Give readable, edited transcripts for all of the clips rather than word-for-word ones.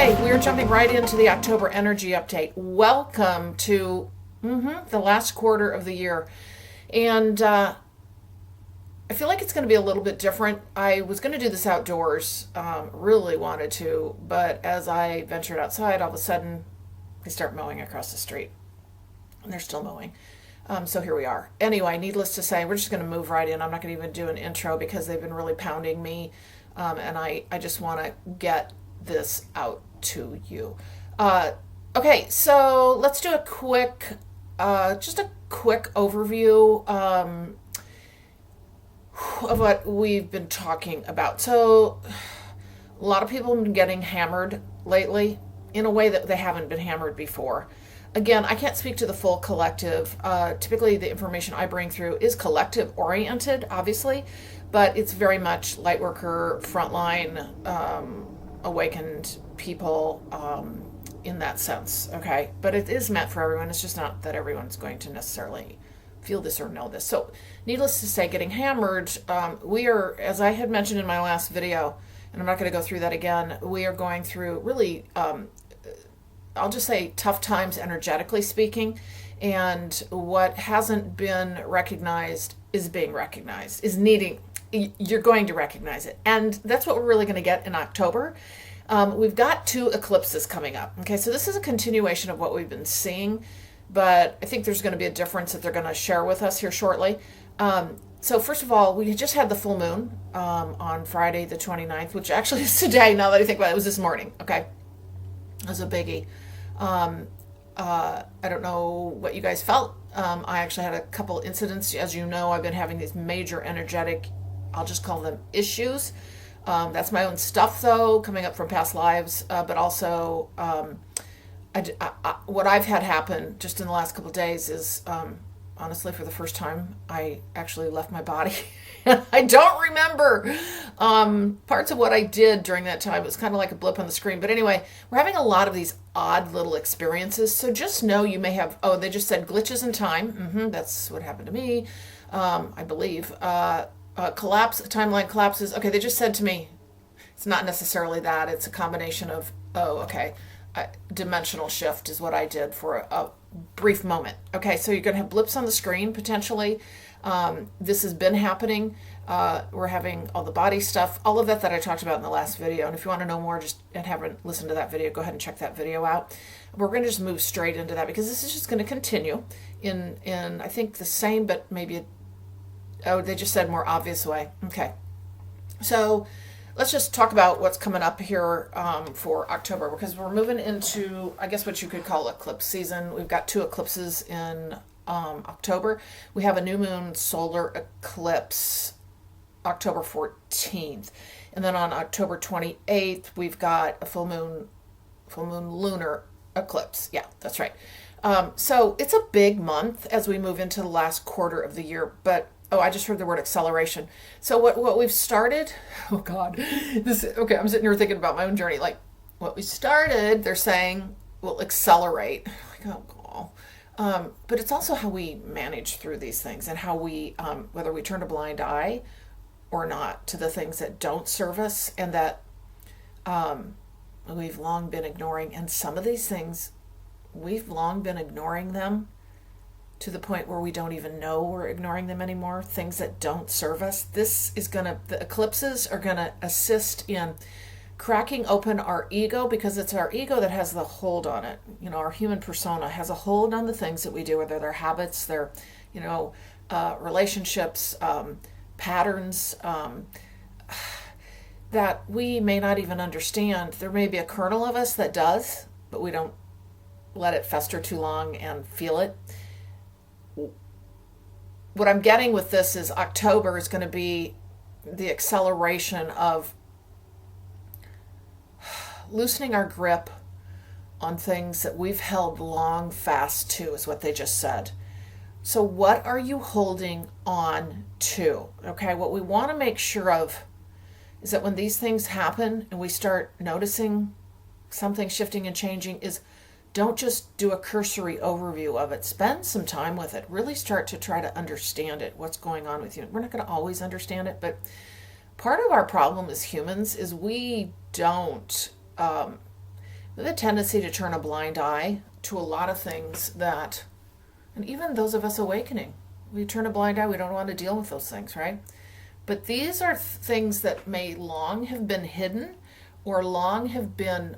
Okay, we're jumping right into the October energy update. Welcome to the last quarter of the year. And I feel like it's going to be a little bit different. I was going to do this outdoors, really wanted to, but as I ventured outside, all of a sudden they start mowing across the street. And they're still mowing. So here we are. Anyway, needless to say, we're just going to move right in. I'm not going to even do an intro because they've been really pounding me. And I just want to get this out to you. Okay, so let's do a quick, just a quick overview of what we've been talking about. So a lot of people have been getting hammered lately in a way that they haven't been hammered before. Again, I can't speak to the full collective. Typically, the information I bring through is collective oriented, obviously, but it's very much light worker, frontline, awakened people in that sense, okay? But it is meant for everyone. It's just not that everyone's going to necessarily feel this or know this. So, needless to say, getting hammered, we are, as I had mentioned in my last video, and I'm not going to go through that again, we are going through really I'll just say tough times energetically speaking, and what hasn't been recognized is being recognized, is needing, you're going to recognize it. And that's what we're really going to get in October. We've got 2 eclipses coming up. Okay, so this is a continuation of what we've been seeing, but I think there's going to be a difference that they're going to share with us here shortly. So first of all, we just had the full moon on Friday the 29th, which actually is today, now that I think about it. It was this morning, okay? It was a biggie. I don't know what you guys felt. I actually had a couple incidents. As you know, I've been having these major energetic, I'll just call them issues. That's my own stuff, though, coming up from past lives, but also what I've had happen just in the last couple of days is, honestly, for the first time, I actually left my body. I don't remember parts of what I did during that time. It was kind of like a blip on the screen. But anyway, we're having a lot of these odd little experiences. So just know you may have, they just said glitches in time. That's what happened to me, I believe. Timeline collapses. Okay, they just said to me, it's not necessarily that. It's a combination of, dimensional shift is what I did for a brief moment. Okay, so you're going to have blips on the screen potentially. This has been happening. We're having all the body stuff, all of that I talked about in the last video. And if you want to know more, and haven't listened to that video, go ahead and check that video out. We're going to just move straight into that because this is just going to continue in I think the same, but maybe they just said more obvious way. Okay, so let's just talk about what's coming up here for October, because we're moving into, I guess, what you could call eclipse season. We've got 2 eclipses in October. We have a new moon solar eclipse October 14th, and then on October 28th we've got a full moon lunar eclipse. Yeah, that's right. So it's a big month as we move into the last quarter of the year. But I just heard the word acceleration. So what we've started, I'm sitting here thinking about my own journey. Like, what we started, they're saying will accelerate. Like, oh, but it's also how we manage through these things, and how we, whether we turn a blind eye or not to the things that don't serve us and that we've long been ignoring. And some of these things, we've long been ignoring them to the point where we don't even know we're ignoring them anymore. Things that don't serve us. The eclipses are going to assist in cracking open our ego, because it's our ego that has the hold on it. Our human persona has a hold on the things that we do, whether they're habits, they're, relationships, patterns, that we may not even understand. There may be a kernel of us that does, but we don't let it fester too long and feel it. What I'm getting with this is October is going to be the acceleration of loosening our grip on things that we've held long fast to, is what they just said. So what are you holding on to? Okay, what we want to make sure of is that when these things happen and we start noticing something shifting and changing, is don't just do a cursory overview of it. Spend some time with it. Really start to try to understand it, what's going on with you. We're not going to always understand it, but part of our problem as humans is we don't the tendency to turn a blind eye to a lot of things that, and even those of us awakening, we turn a blind eye. We don't want to deal with those things, right? But these are things that may long have been hidden or long have been,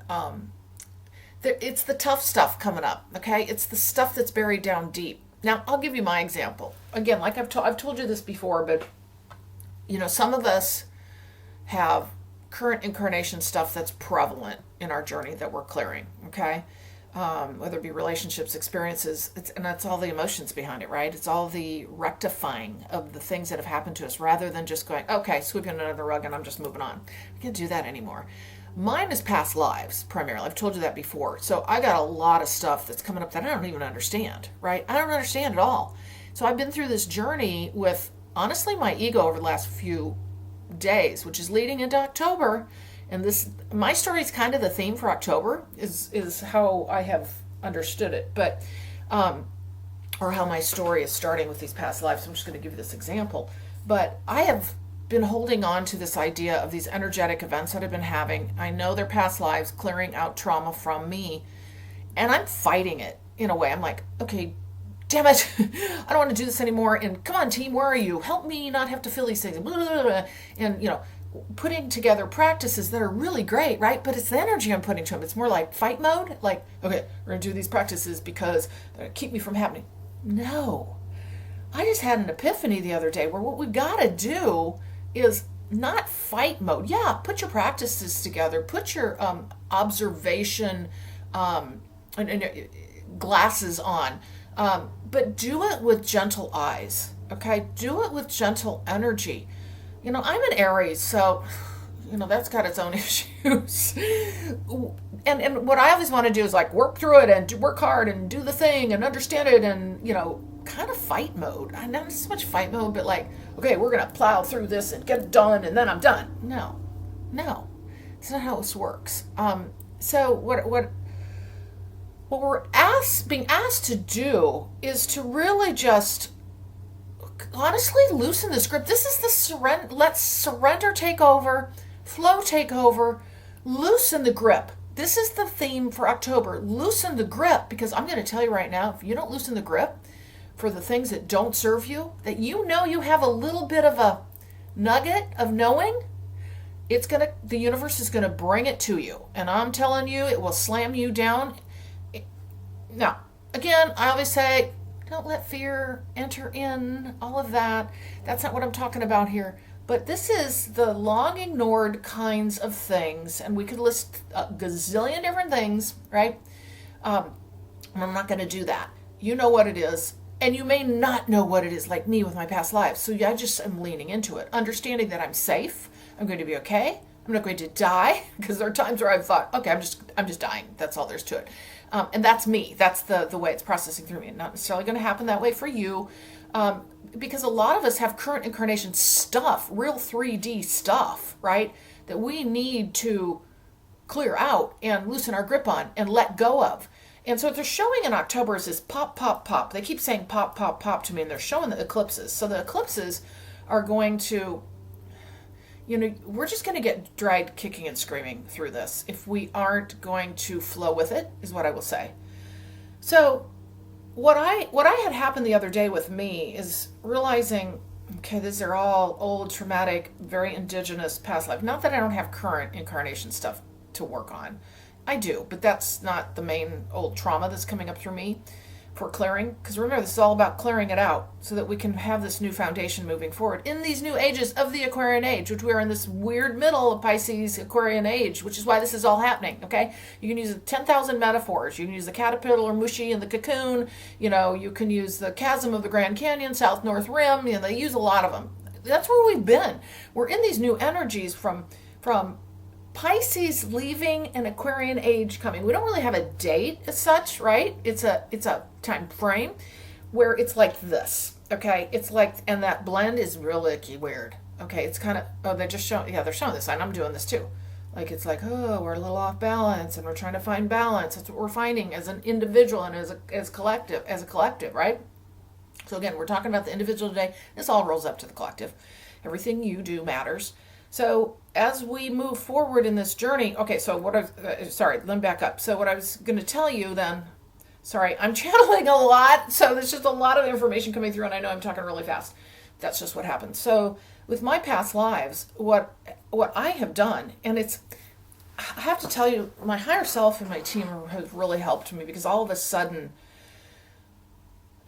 it's the tough stuff coming up, okay? It's the stuff that's buried down deep. Now, I'll give you my example. Again, like I've told you this before, but, some of us have current incarnation stuff that's prevalent in our journey that we're clearing, okay? Whether it be relationships, experiences, and that's all the emotions behind it, right? It's all the rectifying of the things that have happened to us rather than just going, okay, sweeping it under the rug and I'm just moving on. I can't do that anymore. Mine is past lives, primarily. I've told you that before. So I got a lot of stuff that's coming up that I don't even understand, right? I don't understand at all. So I've been through this journey with, honestly, my ego over the last few days, which is leading into October. And my story is kind of the theme for October, is how I have understood it, but or how my story is starting with these past lives. I'm just going to give you this example. But I have been holding on to this idea of these energetic events that I've been having. I know they're past lives, clearing out trauma from me, and I'm fighting it in a way. I'm like, okay, damn it, I don't want to do this anymore. And come on, team, where are you? Help me not have to feel these things. Blah, blah, blah. And putting together practices that are really great, right? But it's the energy I'm putting to them. It's more like fight mode. Like, okay, we're going to do these practices because they're going to keep me from happening. No. I just had an epiphany the other day where what we got to do is not fight mode. Yeah, put your practices together. Put your observation and glasses on. But do it with gentle eyes, okay? Do it with gentle energy. I'm an Aries, so, that's got its own issues. And what I always want to do is like work through it and work hard and do the thing and understand it and, kind of fight mode. Not so much fight mode, but like, okay, we're going to plow through this and get it done and then I'm done. No, it's not how this works. So what we're being asked to do is to really just honestly loosen this grip. This is the surrender. Let surrender take over, flow take over, loosen the grip. This is the theme for October. Loosen the grip, because I'm going to tell you right now, if you don't loosen the grip for the things that don't serve you, that you have a little bit of a nugget of knowing, the universe is going to bring it to you. And I'm telling you, it will slam you down. Now, again, I always say, don't let fear enter in, all of that. That's not what I'm talking about here. But this is the long ignored kinds of things, and we could list a gazillion different things, right? I'm not going to do that. You know what it is, and you may not know what it is, like me with my past lives. So I just am leaning into it, understanding that I'm safe, I'm going to be okay, I'm not going to die, because there are times where I've thought, okay, I'm just dying. That's all there's to it. And that's me. That's the way it's processing through me. Not necessarily going to happen that way for you, because a lot of us have current incarnation stuff, real 3D stuff, right, that we need to clear out and loosen our grip on and let go of. And so what they're showing in October is this pop, pop, pop. They keep saying pop, pop, pop to me, and they're showing the eclipses. So the eclipses are going to, we're just going to get dragged kicking and screaming through this if we aren't going to flow with it, is what I will say. So what I had happen the other day with me is realizing, okay, these are all old, traumatic, very indigenous past life. Not that I don't have current incarnation stuff to work on. I do, but that's not the main old trauma that's coming up through me for clearing. Because remember, this is all about clearing it out so that we can have this new foundation moving forward in these new ages of the Aquarian age, which we're in this weird middle of Pisces Aquarian age, which is why this is all happening, okay? You can use 10,000 metaphors. You can use the caterpillar, mushy, and the cocoon. You can use the chasm of the Grand Canyon, South-North Rim. They use a lot of them. That's where we've been. We're in these new energies from Pisces leaving and Aquarian age coming. We don't really have a date as such, right? It's a time frame where it's like this, okay? It's like, and that blend is really weird, okay? It's kind of, they're showing this, and I'm doing this too. Like, it's like, we're a little off balance, and we're trying to find balance. That's what we're finding as an individual and as a collective, right? So again, we're talking about the individual today. This all rolls up to the collective. Everything you do matters. So as we move forward in this journey, okay, so sorry, let me back up. So what I was going to tell you then, sorry, I'm channeling a lot, so there's just a lot of information coming through, and I know I'm talking really fast. That's just what happens. So with my past lives, what I have done, and I have to tell you, my higher self and my team has really helped me, because all of a sudden,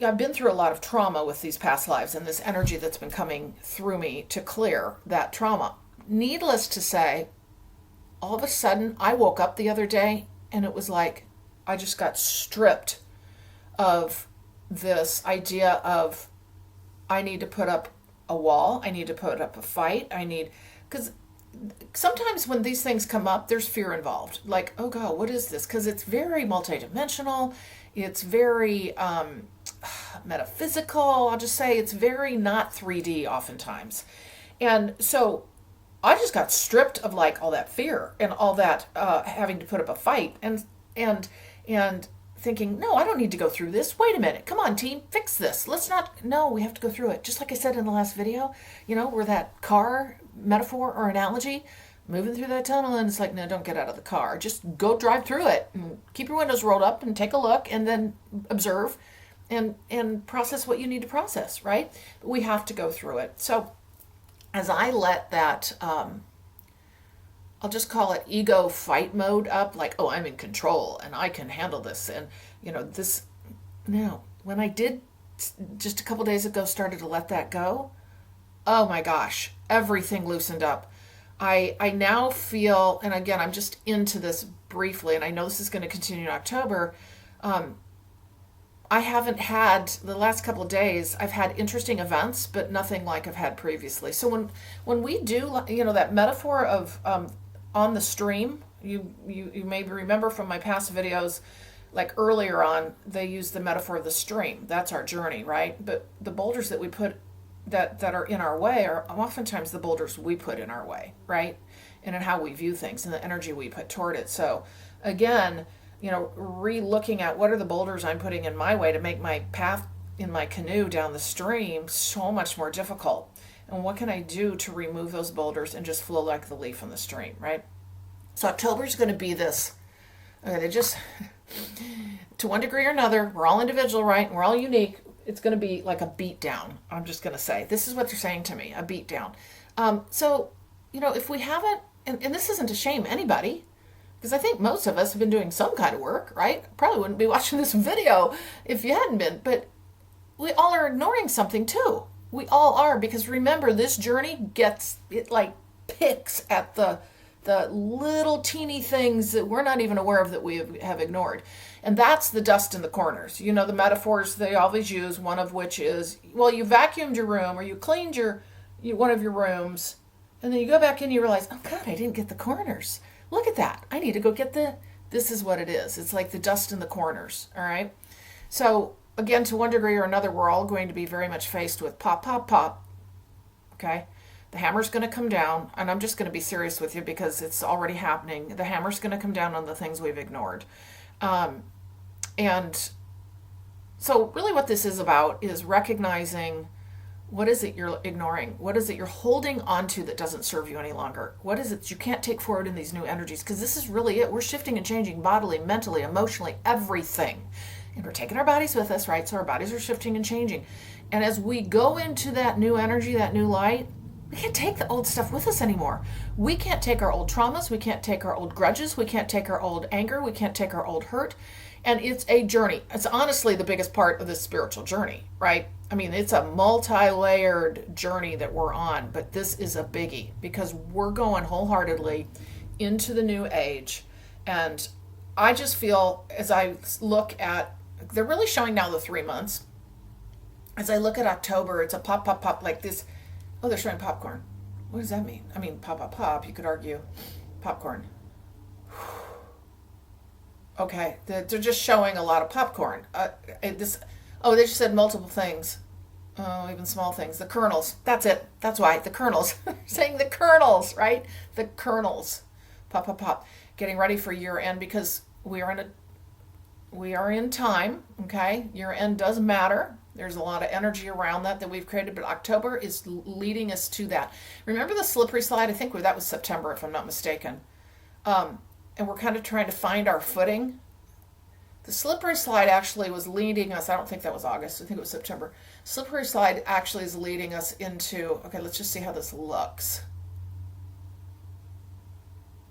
I've been through a lot of trauma with these past lives and this energy that's been coming through me to clear that trauma. Needless to say, all of a sudden, I woke up the other day and it was like I just got stripped of this idea of I need to put up a wall, I need to put up a fight, because sometimes when these things come up, there's fear involved. Like, oh God, what is this? Because it's very multidimensional. It's very metaphysical. I'll just say it's very not 3D oftentimes. And so I just got stripped of like all that fear and all that having to put up a fight and thinking, no, I don't need to go through this. Wait a minute. Come on, team, fix this. No, we have to go through it. Just like I said in the last video, where that car metaphor or analogy, moving through that tunnel, and it's like, no, don't get out of the car. Just go drive through it and keep your windows rolled up and take a look and then observe and process what you need to process, right? We have to go through it. So as I let that, I'll just call it ego fight mode up, like, oh, I'm in control and I can handle this. And, this, no, when I did just a couple days ago started to let that go, oh my gosh, everything loosened up. I now feel, and again, I'm just into this briefly, and I know this is going to continue in October. I haven't had, the last couple of days, I've had interesting events, but nothing like I've had previously. So when we do, that metaphor of on the stream, you maybe remember from my past videos, like earlier on, they use the metaphor of the stream. That's our journey, right? But the boulders that we put that are in our way are oftentimes the boulders we put in our way, right? And in how we view things and the energy we put toward it. So again, re-looking at what are the boulders I'm putting in my way to make my path in my canoe down the stream so much more difficult. And what can I do to remove those boulders and just flow like the leaf in the stream, right? So October is going to be this. Okay, to one degree or another, we're all individual, right? We're all unique. It's going to be like a beat down. I'm just going to say, this is what they're saying to me, a beat down. So, if we haven't, and this isn't to shame anybody, because I think most of us have been doing some kind of work, right? Probably wouldn't be watching this video if you hadn't been, but we all are ignoring something too. We all are, because remember, this journey picks at the little teeny things that we're not even aware of that we have ignored. And that's the dust in the corners. The metaphors they always use, one of which is, well, you vacuumed your room or you cleaned one of your rooms, and then you go back in and you realize, oh God, I didn't get the corners. Look at that. I need to go get this is what it is. It's like the dust in the corners, all right? So again, to one degree or another, we're all going to be very much faced with pop, pop, pop, okay? The hammer's going to come down, and I'm just going to be serious with you because it's already happening. The hammer's going to come down on the things we've ignored. And so really what this is about is recognizing what is it you're ignoring? What is it you're holding onto that doesn't serve you any longer? What is it you can't take forward in these new energies? Because this is really it. We're shifting and changing bodily, mentally, emotionally, everything. And we're taking our bodies with us, right? So our bodies are shifting and changing. And as we go into that new energy, that new light, we can't take the old stuff with us anymore. We can't take our old traumas. We can't take our old grudges. We can't take our old anger. We can't take our old hurt. And it's a journey. It's honestly the biggest part of this spiritual journey, right? I mean, it's a multi-layered journey that we're on, but this is a biggie because we're going wholeheartedly into the new age. And I just feel as I look at, they're really showing now the 3 months. As I look at October, it's a pop, pop, pop like this. Oh, they're showing popcorn. What does that mean? I mean, pop, pop, pop. You could argue popcorn. Okay, they're just showing a lot of popcorn. They just said multiple things. Oh, even small things. The kernels. That's it. That's why. The kernels. Saying the kernels, right? The kernels. Pop, pop, pop. Getting ready for year end because we are in time, okay? Year end does matter. There's a lot of energy around that we've created, but October is leading us to that. Remember the slippery slide? I think that was September, if I'm not mistaken. And we're kind of trying to find our footing. The slippery slide actually was leading us, I don't think that was August, I think it was September. Slippery slide actually is leading us into, okay, let's just see how this looks.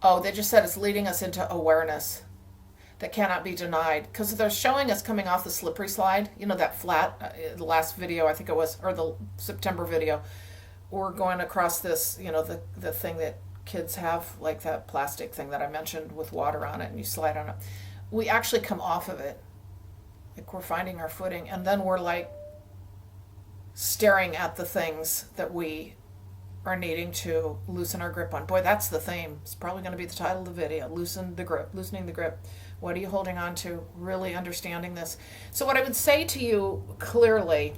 Oh, they just said it's leading us into awareness that cannot be denied, because they're showing us coming off the slippery slide, that flat, the last video I think it was, or the September video, we're going across this, the thing that kids have, like that plastic thing that I mentioned with water on it, and you slide on it. We actually come off of it, like we're finding our footing, and then we're like staring at the things that we are needing to loosen our grip on. Boy, that's the theme. It's probably going to be the title of the video, loosening the grip. What are you holding on to? Really understanding this. So what I would say to you clearly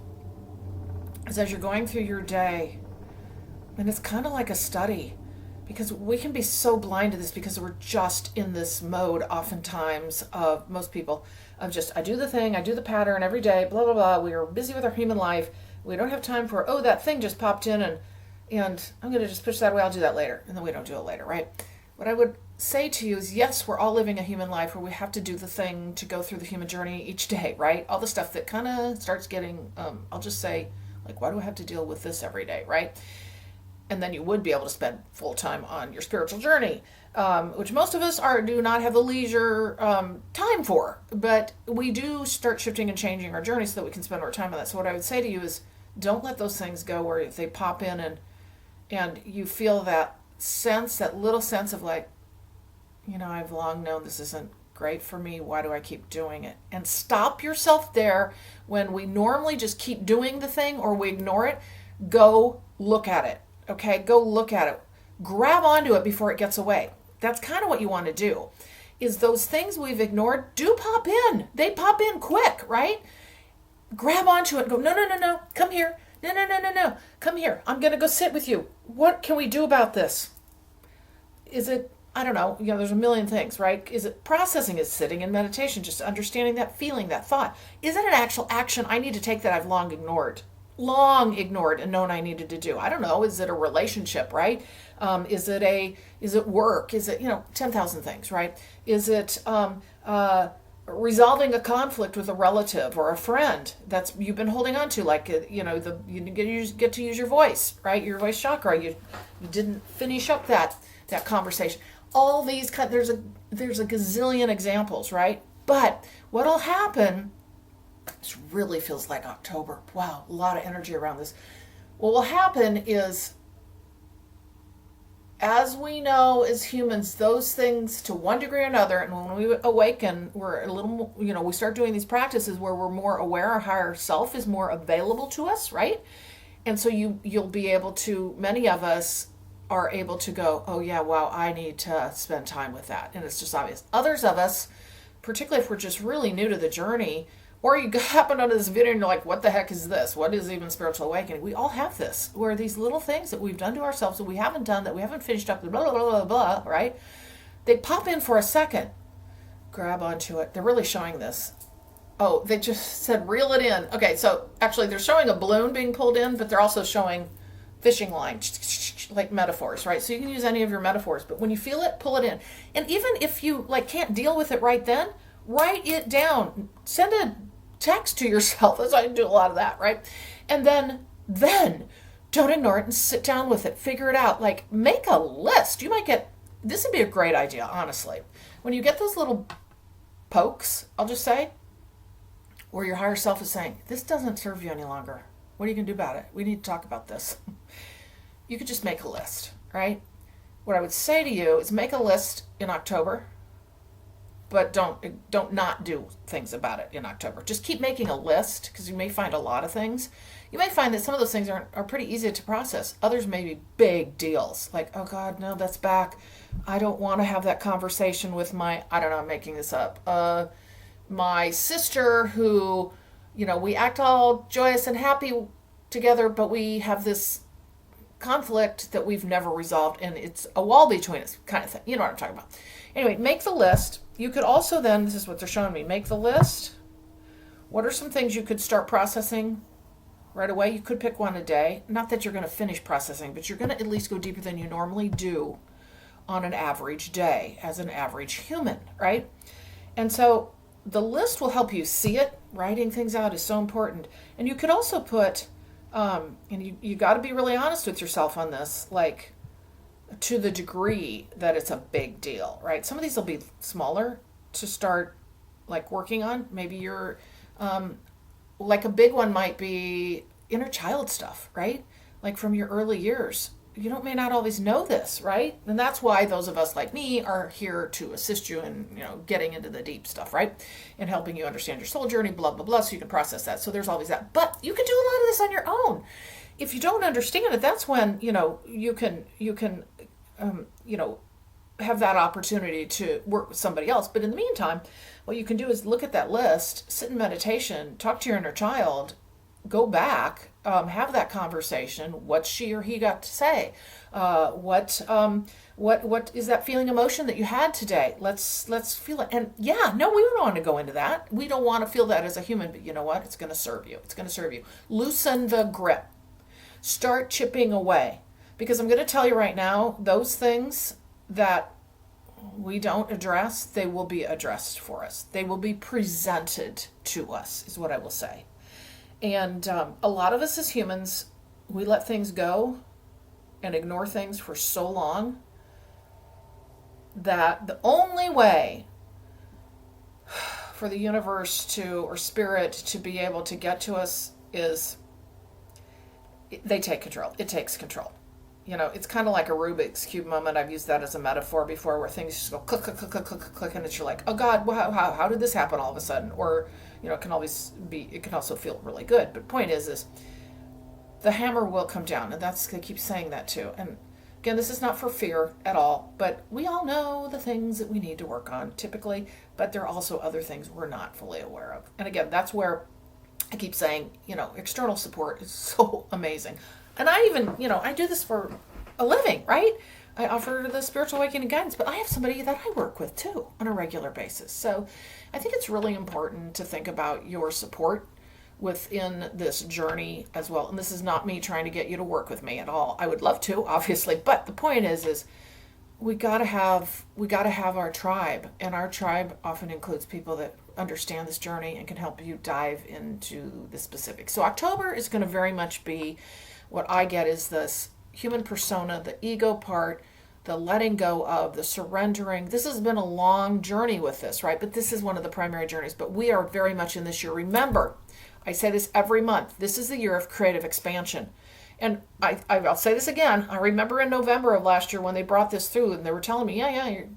is, as you're going through your day, and it's kind of like a study, because we can be so blind to this because we're just in this mode oftentimes of most people of just, I do the thing, I do the pattern every day, blah, blah, blah. We are busy with our human life. We don't have time for, oh, that thing just popped in and I'm going to just push that away. I'll do that later. And then we don't do it later, right? What I would say to you is, yes, we're all living a human life where we have to do the thing to go through the human journey each day, right? All the stuff that kind of starts getting, I'll just say, like, why do I have to deal with this every day, right? And then you would be able to spend full time on your spiritual journey, which most of us do not have the leisure time for. But we do start shifting and changing our journey so that we can spend more time on that. So what I would say to you is, don't let those things go where if they pop in and you feel that sense, that little sense of like, I've long known this isn't great for me. Why do I keep doing it? And stop yourself there when we normally just keep doing the thing or we ignore it. Go look at it. Okay, go look at it. Grab onto it before it gets away. That's kind of what you want to do, is those things we've ignored do pop in. They pop in quick, right? Grab onto it and go, no, come here. No, come here. I'm going to go sit with you. What can we do about this? Is it, I don't know, there's a million things, right? Is it processing? Is sitting in meditation, just understanding that feeling, that thought? Is it an actual action I need to take that I've long ignored and known I needed to do? I don't know. Is it a relationship, right? Is it work? Is it, 10,000 things, right? Is it resolving a conflict with a relative or a friend that's you've been holding on to, like, you get to use your voice, right? Your voice chakra. You didn't finish up that conversation. All these, there's a gazillion examples, right? But what'll happen, this really feels like October. Wow, a lot of energy around this. What will happen is, as we know as humans, those things to one degree or another, and when we awaken, we're a little, we start doing these practices where we're more aware, our higher self is more available to us, right? And so you'll be able to, many of us are able to go, oh yeah, wow, I need to spend time with that. And it's just obvious. Others of us, particularly if we're just really new to the journey, or you happen onto this video and you're like, what the heck is this? What is even spiritual awakening? We all have this, where these little things that we've done to ourselves that we haven't done, that we haven't finished up, blah, blah, blah, blah, blah, right? They pop in for a second. Grab onto it. They're really showing this. Oh, they just said reel it in. Okay, so actually they're showing a balloon being pulled in, but they're also showing fishing line, like metaphors, right? So you can use any of your metaphors, but when you feel it, pull it in. And even if you can't deal with it right then, write it down. Send a text to yourself. As I do a lot of that, right? And then don't ignore it and sit down with it. Figure it out. Like, make a list. You might get, this would be a great idea, honestly. When you get those little pokes, I'll just say, where your higher self is saying, this doesn't serve you any longer. What are you going to do about it? We need to talk about this. You could just make a list, right? What I would say to you is make a list in October, but don't not do things about it in October. Just keep making a list, because you may find a lot of things. You may find that some of those things are pretty easy to process. Others may be big deals, like, oh God, no, that's back. I don't want to have that conversation with my, I don't know, I'm making this up, my sister who, we act all joyous and happy together, but we have this conflict that we've never resolved, and it's a wall between us, kind of thing. You know what I'm talking about. Anyway, make the list. You could also then, this is what they're showing me, make the list What are some things you could start processing right away? You could pick one a day. Not that you're going to finish processing, but you're going to at least go deeper than you normally do on an average day as an average human, right? And so the list will help you see it. Writing things out is so important. And you could also put, and you got to be really honest with yourself on this, like to the degree that it's a big deal, right? Some of these will be smaller to start like working on. Maybe you're, like a big one might be inner child stuff, right? Like from your early years. You may not always know this, right? And that's why those of us like me are here to assist you in, getting into the deep stuff, right? And helping you understand your soul journey, blah, blah, blah, so you can process that. So there's always that. But you can do a lot of this on your own. If you don't understand it, that's when, you can have that opportunity to work with somebody else. But in the meantime, what you can do is look at that list, sit in meditation, talk to your inner child, go back, have that conversation. What she or he got to say? What is that feeling, emotion that you had today? Let's feel it. And we don't want to go into that. We don't want to feel that as a human. But you know what? It's going to serve you. It's going to serve you. Loosen the grip. Start chipping away. Because I'm going to tell you right now, those things that we don't address, they will be addressed for us. They will be presented to us, is what I will say. And a lot of us as humans, we let things go and ignore things for so long that the only way for the universe or spirit to be able to get to us is they take control. It takes control. It's kind of like a Rubik's Cube moment. I've used that as a metaphor before, where things just go click, click, click, click, click, click, and it's you're like, oh God, how did this happen all of a sudden? Or, it can also feel really good. But point is the hammer will come down, and I keep saying that too. And again, this is not for fear at all, but we all know the things that we need to work on typically, but there are also other things we're not fully aware of. And again, that's where I keep saying, external support is so amazing. And I even, I do this for a living, right? I offer the spiritual awakening guidance, but I have somebody that I work with too on a regular basis. So I think it's really important to think about your support within this journey as well. And this is not me trying to get you to work with me at all. I would love to, obviously, but the point is we gotta have our tribe, and our tribe often includes people that understand this journey and can help you dive into the specifics. So October is going to very much be what I get is this human persona, the ego part, the letting go of, the surrendering. This has been a long journey with this, right? But this is one of the primary journeys. But we are very much in this year. Remember, I say this every month. This is the year of creative expansion. And I'll say this again. I remember in November of last year when they brought this through and they were telling me,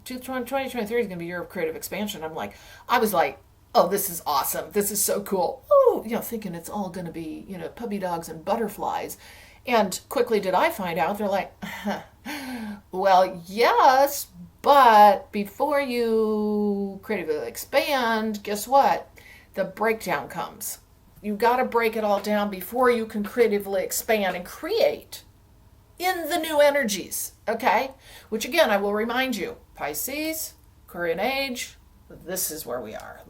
2023 is going to be a year of creative expansion. I was like, oh, this is awesome. This is so cool. Oh, thinking it's all going to be, puppy dogs and butterflies. And quickly did I find out, they're like, well, yes, but before you creatively expand, guess what? The breakdown comes. You got to break it all down before you can creatively expand and create in the new energies, okay? Which again, I will remind you, Pisces, Aquarian age, this is where we are.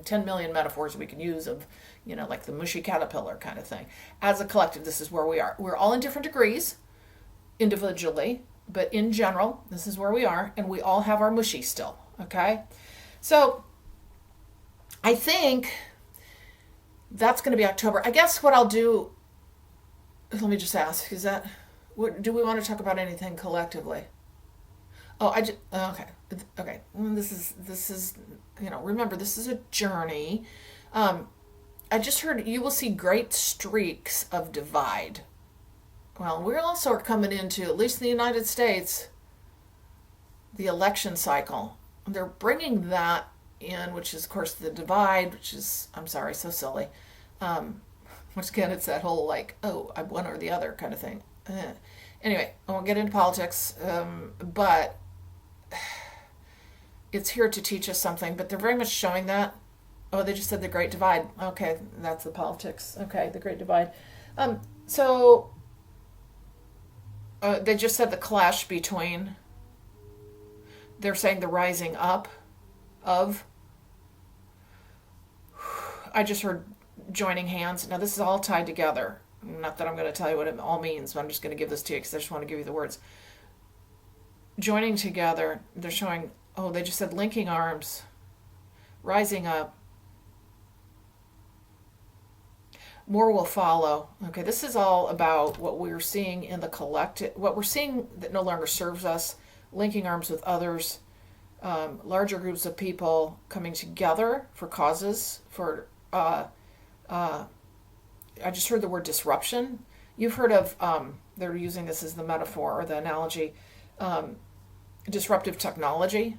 10 million metaphors we can use of, like the mushy caterpillar kind of thing. As a collective, this is where we are. We're all in different degrees, individually, but in general, this is where we are, and we all have our mushy still, okay? So I think that's going to be October. I guess what I'll do, let me just ask, do we want to talk about anything collectively? Okay. This is, remember, this is a journey. I just heard you will see great streaks of divide. Well, we're also coming into, at least in the United States, the election cycle. They're bringing that in, which is, of course, the divide, which is, I'm sorry, so silly. Which again, it's that whole I'm one or the other kind of thing. Anyway, I won't get into politics, but it's here to teach us something. But they're very much showing that. Oh, they just said the Great Divide. Okay, that's the politics. Okay, the Great Divide. So they just said the clash between, they're saying the rising up of I just heard joining hands. Now, this is all tied together. Not that I'm going to tell you what it all means, but I'm just going to give this to you because I just want to give you the words. Joining together, they're showing, oh, they just said linking arms, rising up. More will follow. Okay, this is all about what we're seeing in the collective, what we're seeing that no longer serves us, linking arms with others, larger groups of people coming together for causes, for, I just heard the word disruption. You've heard of, they're using this as the metaphor or the analogy, disruptive technology.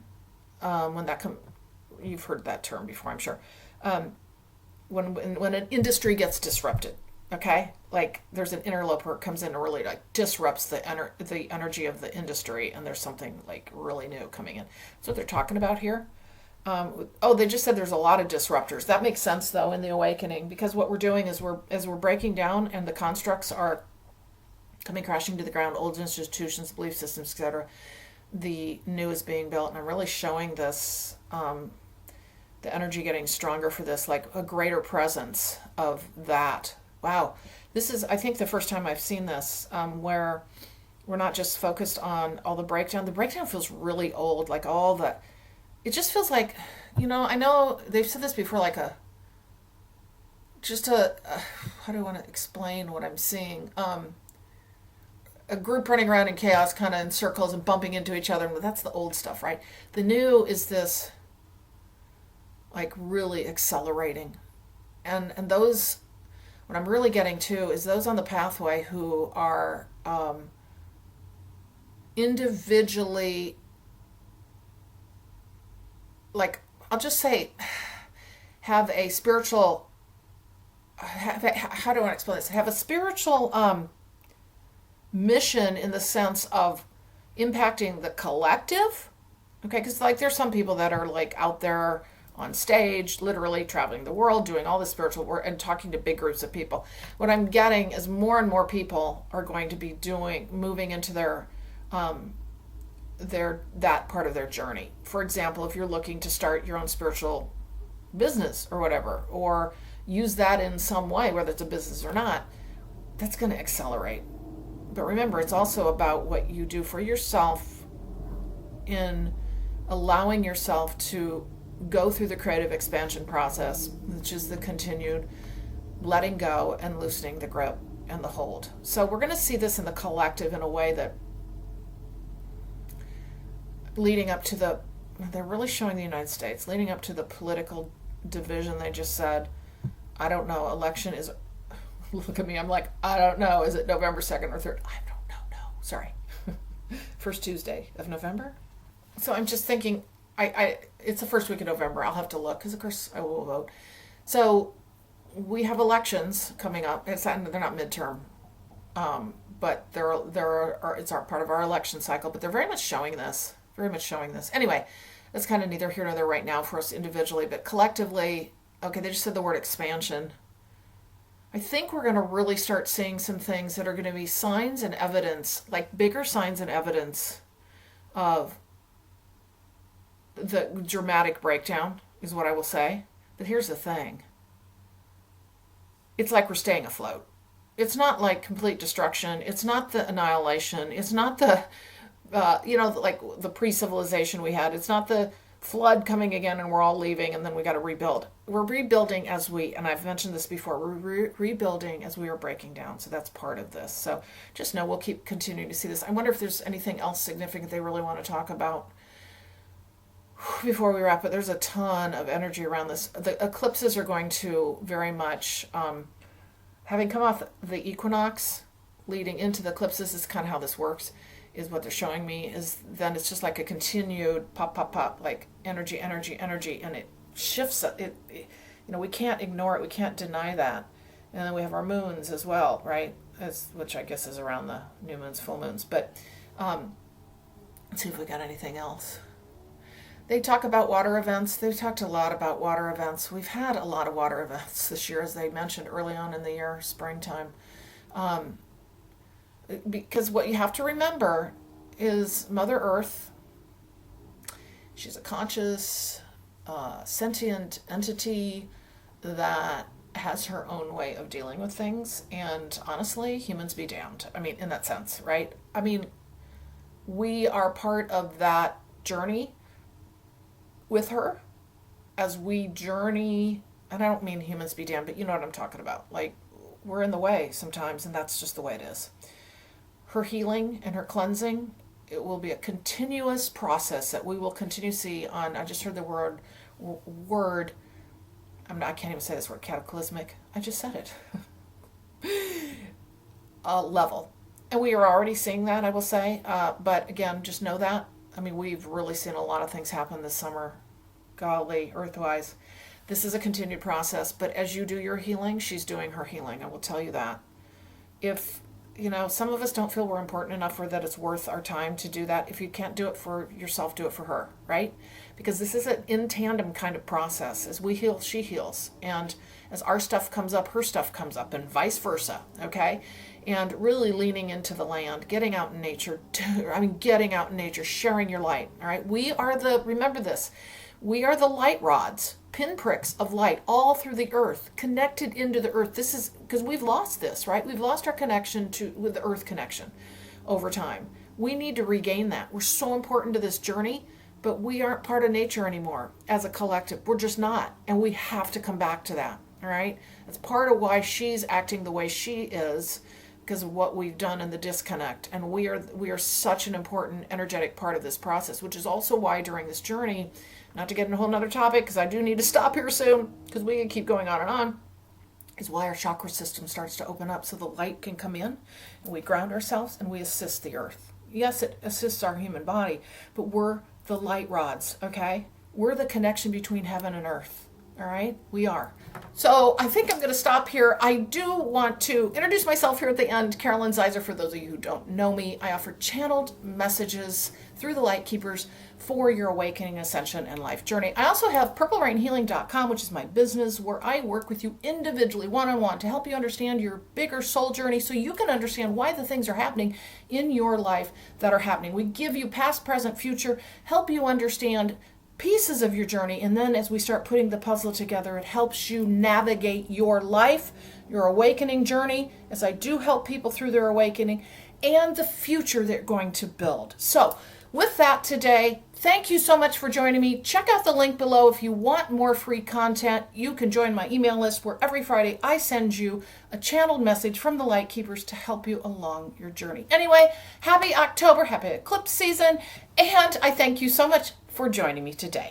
When that you've heard that term before, I'm sure. When an industry gets disrupted, okay, like there's an interloper comes in and really like disrupts the energy of the industry, and there's something like really new coming in. That's what they're talking about here. They just said there's a lot of disruptors. That makes sense though in the awakening, because what we're doing is we're breaking down, and the constructs are coming crashing to the ground. Old institutions, belief systems, etc. The new is being built, and I'm really showing this. The energy getting stronger for this, like a greater presence of that. Wow. This is, I think, the first time I've seen this, where we're not just focused on all the breakdown. The breakdown feels really old, like all the, it just feels like, I know they've said this before, like how do I want to explain what I'm seeing? A group running around in chaos, kind of in circles and bumping into each other. That's the old stuff, right? The new is this, like really accelerating, and those, what I'm really getting to is those on the pathway who are individually, like I'll just say, have a spiritual, how do I explain this? Have a spiritual mission in the sense of impacting the collective. Okay, because like there's some people that are like out there on stage, literally traveling the world, doing all this spiritual work and talking to big groups of people. What I'm getting is more and more people are going to be moving into their that part of their journey. For example, if you're looking to start your own spiritual business or whatever, or use that in some way, whether it's a business or not, that's going to accelerate. But remember, it's also about what you do for yourself in allowing yourself to go through the creative expansion process, which is the continued letting go and loosening the grip and the hold. So we're going to see this in the collective in a way that leading up to they're really showing the United States, leading up to the political division. They just said, I don't know, election is, look at me, I'm like, I don't know, is it November 2nd or 3rd? I don't know, no, sorry. First Tuesday of November? So I'm just thinking, it's the first week of November. I'll have to look because, of course, I will vote. So we have elections coming up. They're not midterm, but it's part of our election cycle. But they're very much showing this. Anyway, that's kind of neither here nor there right now for us individually, but collectively. Okay, they just said the word expansion. I think we're going to really start seeing some things that are going to be signs and evidence, like bigger signs and evidence of the dramatic breakdown, is what I will say. But here's the thing. It's like we're staying afloat. It's not like complete destruction. It's not the annihilation. It's not the, like the pre-civilization we had. It's not the flood coming again and we're all leaving and then we got to rebuild. We're rebuilding and I've mentioned this before, we're rebuilding as we are breaking down. So that's part of this. So just know we'll keep continuing to see this. I wonder if there's anything else significant they really want to talk about before we wrap it. There's a ton of energy around this. The eclipses are going to very much, having come off the equinox, leading into the eclipses is kind of how this works, is what they're showing me, is then it's just like a continued pop, pop, pop, like energy, and it shifts. We can't ignore it. We can't deny that. And then we have our moons as well, right? Which I guess is around the new moons, full moons. But let's see if we got anything else. They talk about water events. They've talked a lot about water events. We've had a lot of water events this year, as they mentioned early on in the year, springtime. Because what you have to remember is Mother Earth, she's a conscious, sentient entity. that has her own way of dealing with things. And honestly, humans be damned. I mean, in that sense, right? I mean, we are part of that journey with her as we journey. And I don't mean humans be damned, but you know what I'm talking about. Like, we're in the way sometimes, and that's just the way it is. Her healing and her cleansing, it will be a continuous process that we will continue to see on, I just heard the word, I can't even say this word, cataclysmic. I just said it. Level. And we are already seeing that, I will say. But again, just know that. I mean, we've really seen a lot of things happen this summer. Golly, earthwise. This is a continued process. But as you do your healing, she's doing her healing. I will tell you that. If, some of us don't feel we're important enough or that it's worth our time to do that. If you can't do it for yourself, do it for her, right? Because this is an in tandem kind of process. As we heal, she heals. And as our stuff comes up, her stuff comes up, and vice versa, okay? And really leaning into the land, getting out in nature, sharing your light, all right? Remember this, we are the light rods, pinpricks of light all through the earth, connected into the earth. This is because we've lost this, right? We've lost our connection with the earth connection over time. We need to regain that. We're so important to this journey, but we aren't part of nature anymore as a collective. We're just not. And we have to come back to that, all right? That's part of why she's acting the way she is, because of what we've done in the disconnect. And we are such an important energetic part of this process, which is also why during this journey, not to get into a whole nother topic, because I do need to stop here soon, because we can keep going on and on, is why our chakra system starts to open up so the light can come in, and we ground ourselves, and we assist the earth. Yes, it assists our human body, but we're the light rods, okay? We're the connection between heaven and earth, all right? We are. So I think I'm going to stop here. I do want to introduce myself here at the end. Carolyn Zaiser, for those of you who don't know me. I offer channeled messages through the Light Keepers for your awakening, ascension, and life journey. I also have purplerainhealing.com, which is my business, where I work with you individually, one-on-one, to help you understand your bigger soul journey so you can understand why the things are happening in your life that are happening. We give you past, present, future, help you understand pieces of your journey, and then as we start putting the puzzle together, it helps you navigate your life, your awakening journey, as I do help people through their awakening, and the future they're going to build. So with that today, thank you so much for joining me. Check out the link below if you want more free content. You can join my email list where every Friday I send you a channeled message from the Light Keepers to help you along your journey. Anyway, happy October, happy eclipse season, and I thank you so much for joining me today.